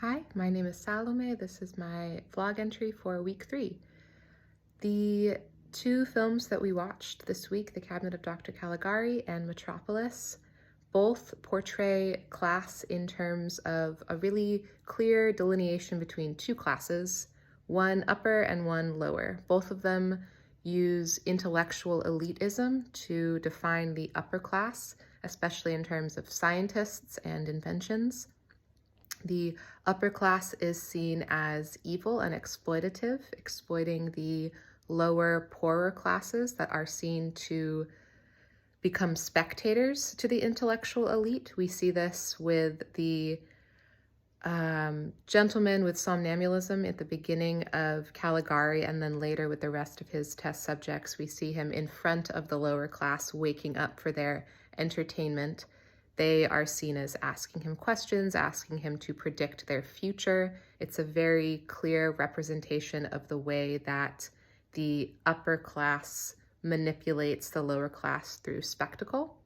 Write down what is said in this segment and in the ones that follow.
Hi, my name is Salome. This is my vlog entry for week 3. The two films that we watched this week, The Cabinet of Dr. Caligari and Metropolis, both portray class in terms of a really clear delineation between two classes, one upper and one lower. Both of them use intellectual elitism to define the upper class, especially in terms of scientists and inventions. The upper class is seen as evil and exploitative, exploiting the lower, poorer classes that are seen to become spectators to the intellectual elite. We see this with the gentleman with somnambulism at the beginning of Caligari, and then later with the rest of his test subjects, we see him in front of the lower class waking up for their entertainment. They are seen as asking him questions, asking him to predict their future. It's a very clear representation of the way that the upper class manipulates the lower class through spectacle.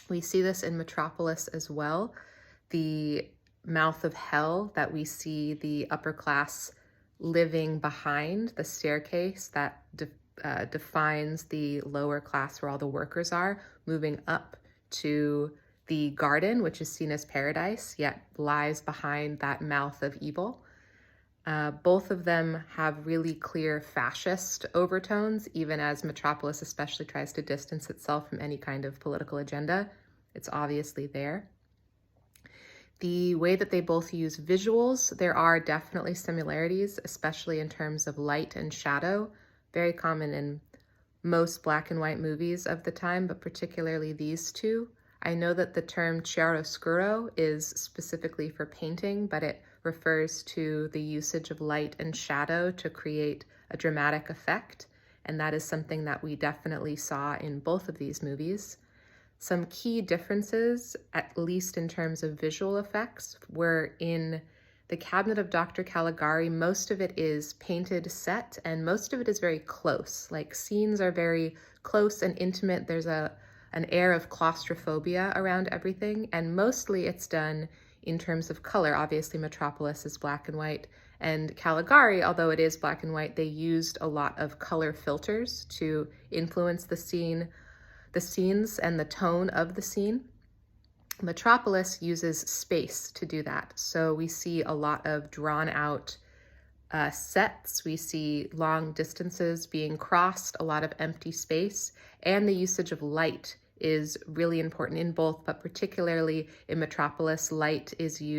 We see this in Metropolis as well. The mouth of hell that we see the upper class living behind, the staircase that defines the lower class where all the workers are, moving up to the garden, which is seen as paradise, yet lies behind that mouth of evil. Both of them have really clear fascist overtones, even as Metropolis especially tries to distance itself from any kind of political agenda. It's obviously there. The way that they both use visuals, there are definitely similarities, especially in terms of light and shadow, very common in most black and white movies of the time, but particularly these two. I know that the term chiaroscuro is specifically for painting, but it refers to the usage of light and shadow to create a dramatic effect, and that is something that we definitely saw in both of these movies. Some key differences, at least in terms of visual effects, were in The Cabinet of Dr. Caligari. Most of it is painted set, and most of it is very close. Like, scenes are very close and intimate. There's an air of claustrophobia around everything, and mostly it's done in terms of color. Obviously, Metropolis is black and white, and Caligari, although it is black and white, they used a lot of color filters to influence the scenes and the tone of the scene. Metropolis uses space to do that. So we see a lot of drawn out sets. We see long distances being crossed, a lot of empty space, and the usage of light is really important in both, but particularly in Metropolis, light is used